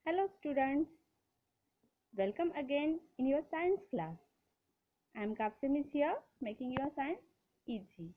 Hello students, welcome again in your science class. I am Kapsimis here making your science easy.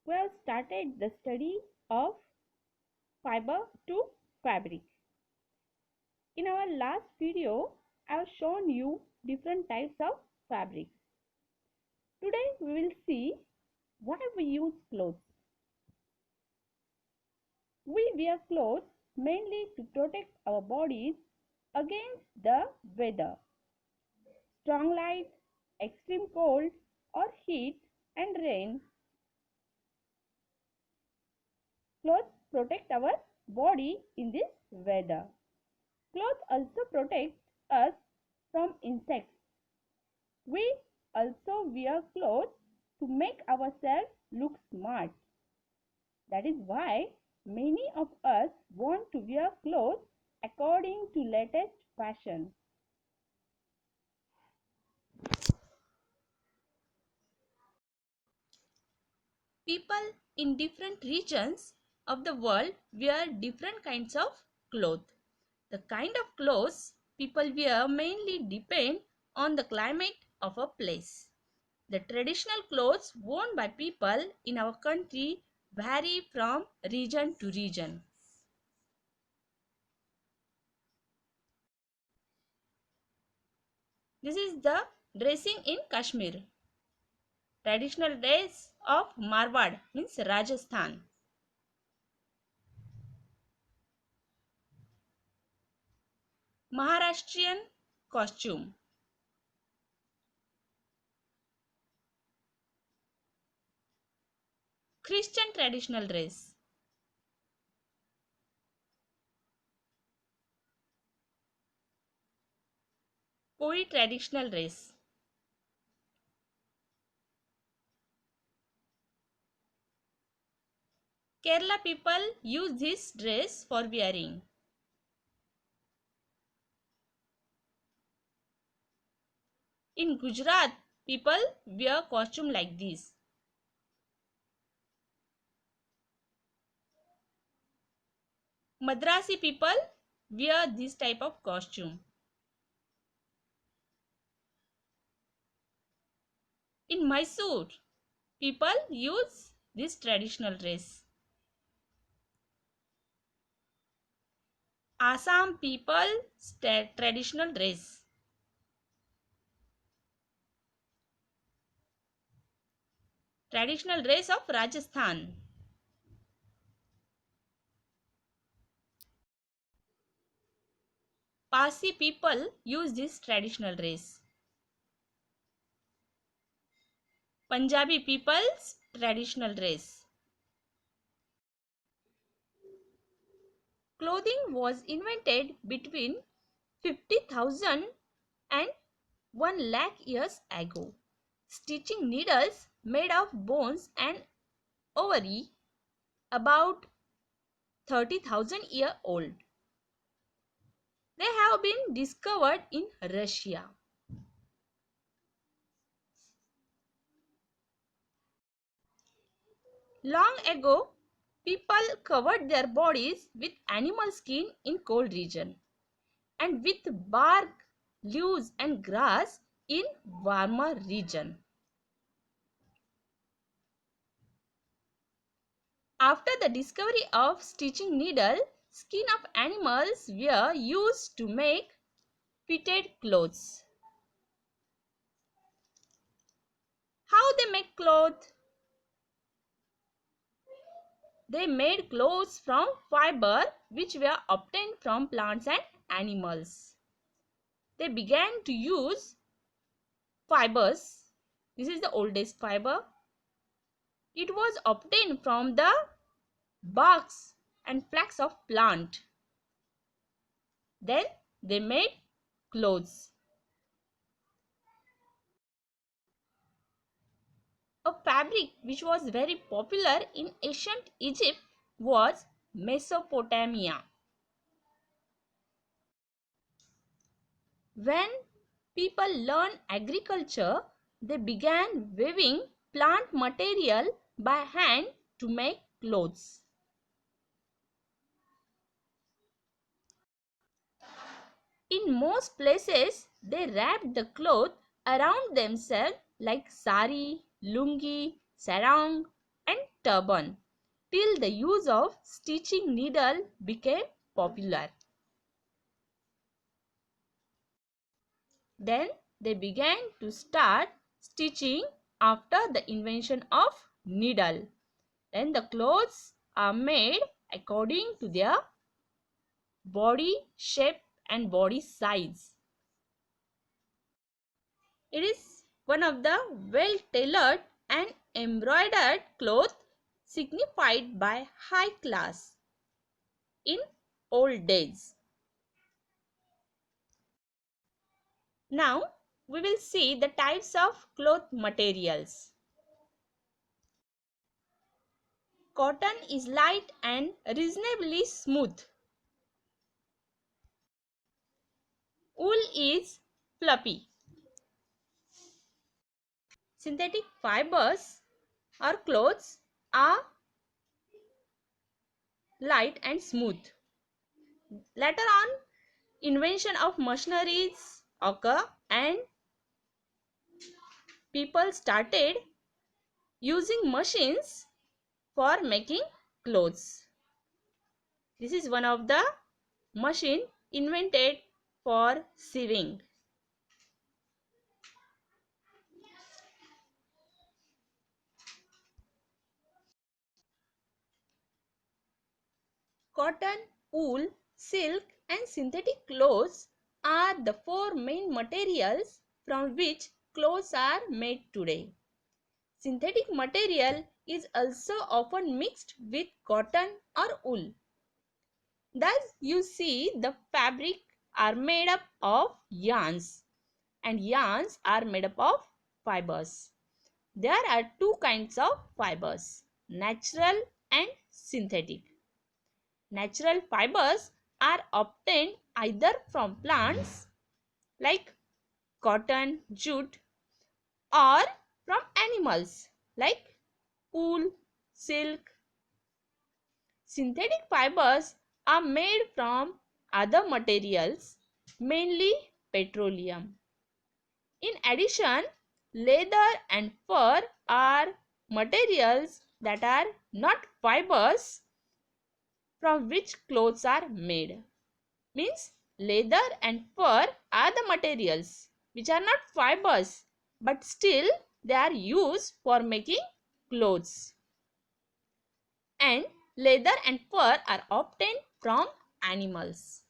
We have started the study of fiber to fabric. In our last video, I have shown you different types of fabrics. Today we will see why we use clothes. We wear clothes mainly to protect our bodies against the weather. Strong light, extreme cold or heat and rain. Clothes protect our body in this weather. Clothes also protect us from insects. We also wear clothes to make ourselves look smart. That is why many of us want to wear clothes according to latest fashion. People in different regions of the world wear different kinds of clothes. The kind of clothes people wear mainly depend on the climate of a place. The traditional clothes worn by people in our country vary from region to region. This is the dressing in Kashmir. Traditional dress of Marwar means Rajasthan. Maharashtrian costume. Christian traditional dress. Kori traditional dress. Kerala people use this dress for wearing. In Gujarat, people wear costume like this. Madrasi people wear this type of costume. In Mysore, people use this traditional dress. Assam people traditional dress. Traditional dress of Rajasthan. Parsi people use this traditional dress. Punjabi people's traditional dress. Clothing was invented between 50,000 and 1 lakh years ago. Stitching needles made of bones and ovary about 30,000 years old. They have been discovered in Russia. Long ago, people covered their bodies with animal skin in cold region and with bark, leaves and grass in warmer region. After the discovery of stitching needle, skin of animals were used to make fitted clothes. How they make clothes? They made clothes from fiber which were obtained from plants and animals. They began to use fibers. This is the oldest fiber. It was obtained from the barks and flax of plant. Then they made clothes. A fabric which was very popular in ancient Egypt was Mesopotamia. When people learned agriculture, they began weaving plant material by hand to make clothes. In most places, they wrapped the cloth around themselves like sari, lungi, sarong, and turban till the use of stitching needle became popular. Then they began to start stitching after the invention of needle. Then the clothes are made according to their body shape and body size. It is one of the well tailored and embroidered cloth signified by high class in old days. Now we will see the types of cloth materials. Cotton is light and reasonably smooth. Wool is fluffy. Synthetic fibers or clothes are light and smooth. Later on, invention of machineries occur and people started using machines for making clothes. This is one of the machine invented for sewing. Cotton, wool, silk and synthetic clothes are the four main materials from which clothes are made today. Synthetic material is also often mixed with cotton or wool. Thus, you see the fabric are made up of yarns and yarns are made up of fibers. There are two kinds of fibers, natural and synthetic. Natural fibers are obtained either from plants like cotton, jute or from animals like wool, silk. Synthetic fibers are made from other materials, mainly petroleum. In addition, leather and fur are materials that are not fibers from which clothes are made. Means leather and fur are the materials which are not fibers, but still they are used for making clothes. And leather and fur are obtained from animals.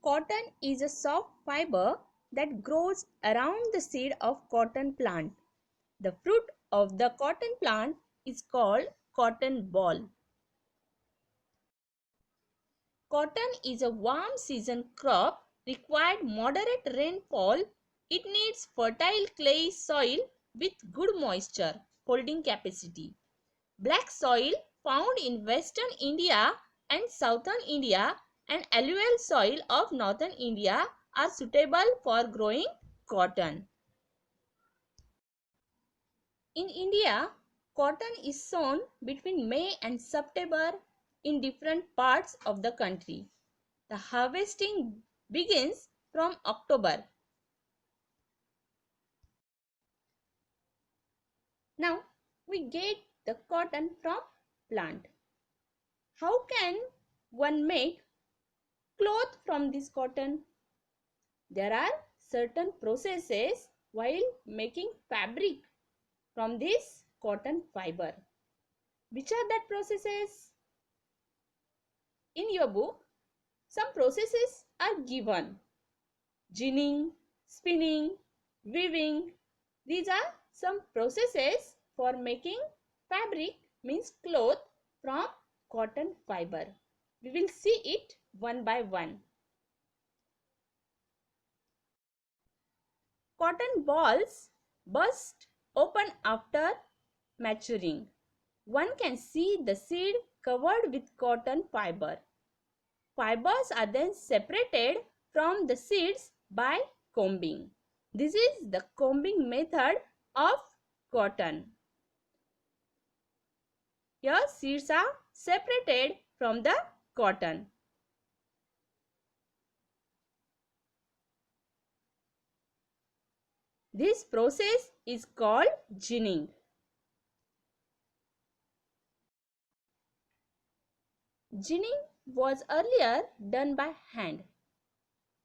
Cotton is a soft fiber that grows around the seed of cotton plant. The fruit of the cotton plant is called cotton ball. Cotton is a warm season crop, required moderate rainfall. It needs fertile clay soil with good moisture holding capacity. Black soil found in western India and southern India and alluvial soil of northern India are suitable for growing cotton. In India, cotton is sown between May and September in different parts of the country. The harvesting begins from October. Now we get the cotton from plant. How can one make cloth from this cotton? There are certain processes while making fabric from this cotton fiber. Which are that processes? In your book, some processes are given. Ginning, spinning, weaving. These are some processes for making fabric, means cloth, from cotton fiber. We will see it one by one. Cotton balls burst open after maturing. One can see the seed covered with cotton fiber. Fibers are then separated from the seeds by combing. This is the combing method of cotton. Here seeds are separated from the cotton. This process is called ginning. Ginning was earlier done by hand.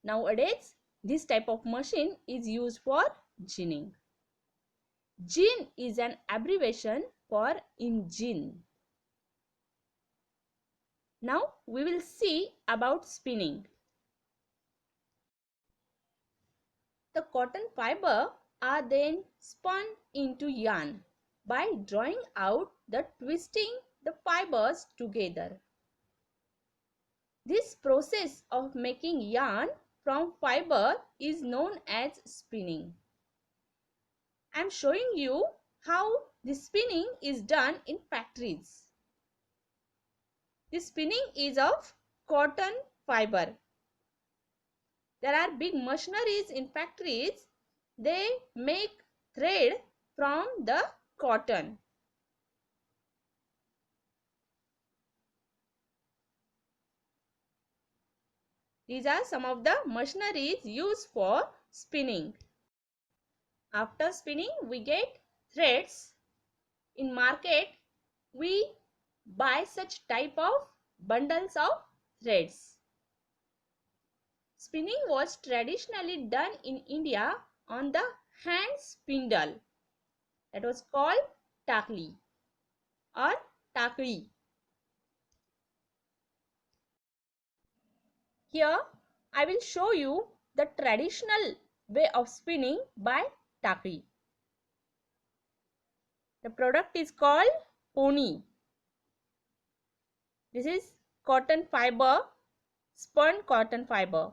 Nowadays, this type of machine is used for ginning. Gin is an abbreviation for engine. Now we will see about spinning. The cotton fiber are then spun into yarn by drawing out the twisting the fibers together. This process of making yarn from fiber is known as spinning. I am showing you how the spinning is done in factories. The spinning is of cotton fiber. There are big machineries in factories. They make thread from the cotton. These are some of the machineries used for spinning. After spinning, we get threads. In market, we buy such type of bundles of threads. Spinning was traditionally done in India on the hand spindle. That was called takli or takli. Here I will show you the traditional way of spinning by takli. The product is called poni. This is cotton fiber, spun cotton fiber.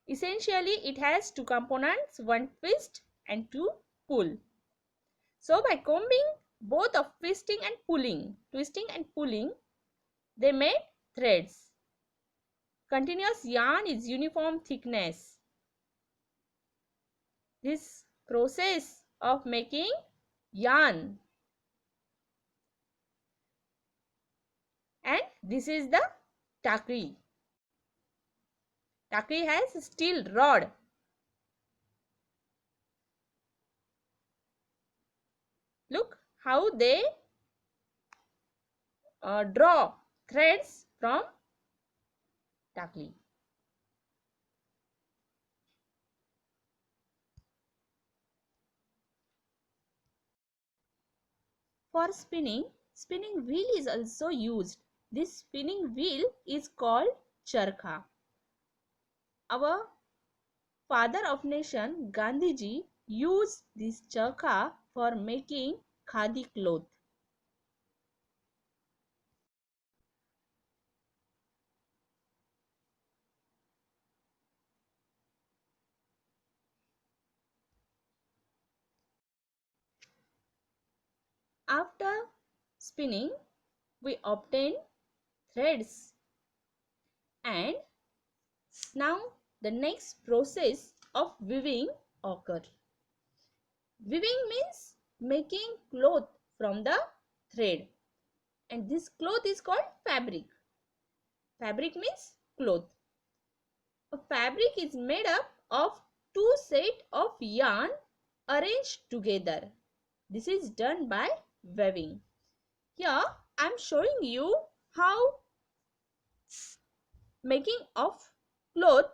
Essentially, it has two components, one twist and two pull. So, by combing both of twisting and pulling, they made threads. Continuous yarn is uniform thickness. This process of making yarn, and this is the takri. Takri has a steel rod. Look how they draw threads from takli. For spinning, spinning wheel is also used. This spinning wheel is called charkha. Our father of nation Gandhiji used this charkha for making khadi cloth. After spinning, we obtain threads, and now the next process of weaving occurs. Weaving means making cloth from the thread, and this cloth is called fabric. Fabric means cloth. A fabric is made up of two sets of yarn arranged together. This is done by weaving. Here I am showing you how making of cloth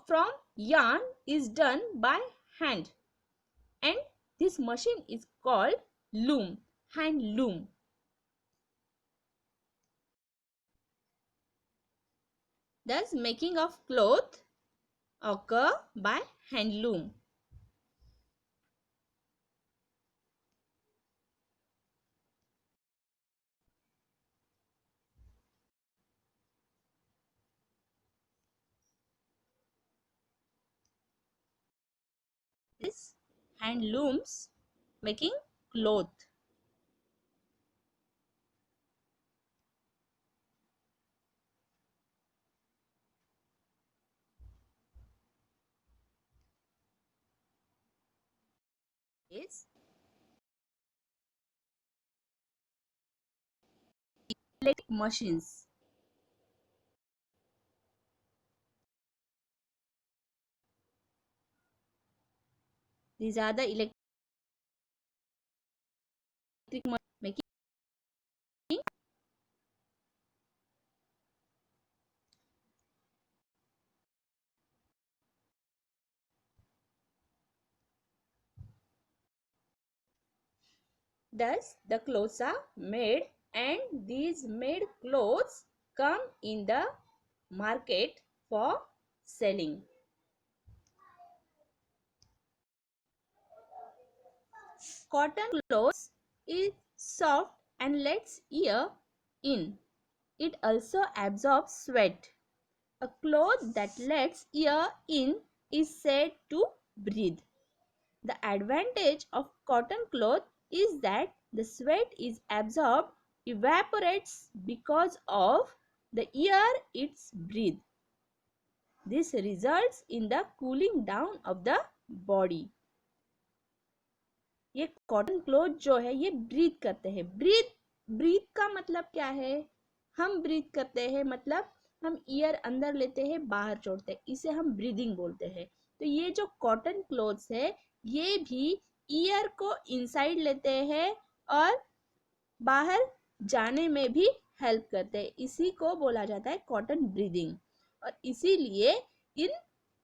from yarn is done by hand, and this machine is called loom, hand loom. Thus making of cloth occur by hand loom. This hand looms making cloth. Is electric machines. These are the electric making. Thus, the clothes are made, and these made clothes come in the market for selling. Cotton clothes is soft and lets air in. It also absorbs sweat. A cloth that lets air in is said to breathe. The advantage of cotton cloth is that the sweat is absorbed, evaporates because of the air it breathes. This results in the cooling down of the body. ये cotton cloth जो है ये breathe करते हैं. Breathe का मतलब क्या है? हम ब्रीथ करते हैं मतलब हम ईयर अंदर लेते हैं, बाहर छोड़ते हैं, इसे हम ब्रीदिंग बोलते हैं. तो ये जो कॉटन क्लोथ्स है ये भी ईयर को इनसाइड लेते हैं और बाहर जाने में भी हेल्प करते हैं. इसी को बोला जाता है कॉटन ब्रीदिंग. और इसीलिए इन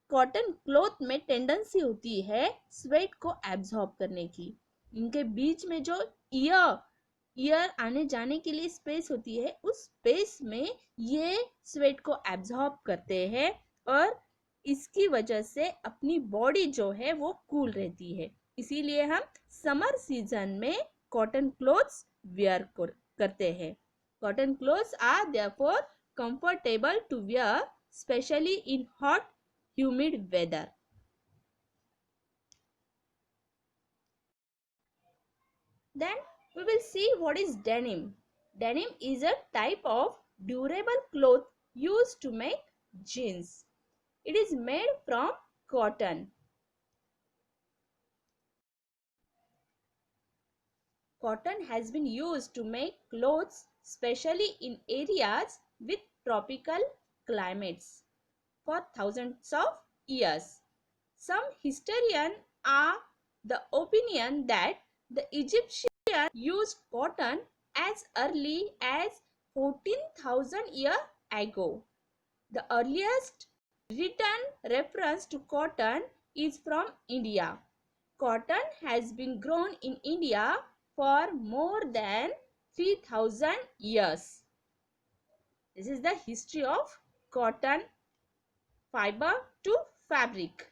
कॉटन क्लोथ में टेंडेंसी होती है स्वेट को एब्जॉर्ब करने की. इनके बीच में जो ईयर आने जाने के लिए स्पेस होती है, उस स्पेस में ये स्वेट को एब्जॉर्ब करते हैं और इसकी वजह से अपनी बॉडी जो है वो कूल रहती है. इसीलिए हम समर सीजन में कॉटन क्लोथ्स वेयर करते हैं. Cotton clothes are therefore comfortable to wear, especially in hot humid weather. Then we will see what is denim. Denim is a type of durable cloth used to make jeans. It is made from cotton. Cotton has been used to make clothes, especially in areas with tropical climates, for thousands of years. Some historians are the opinion that the Egyptians used cotton as early as 14,000 years ago. The earliest written reference to cotton is from India. Cotton has been grown in India for more than 3,000 years. This is the history of cotton fiber to fabric.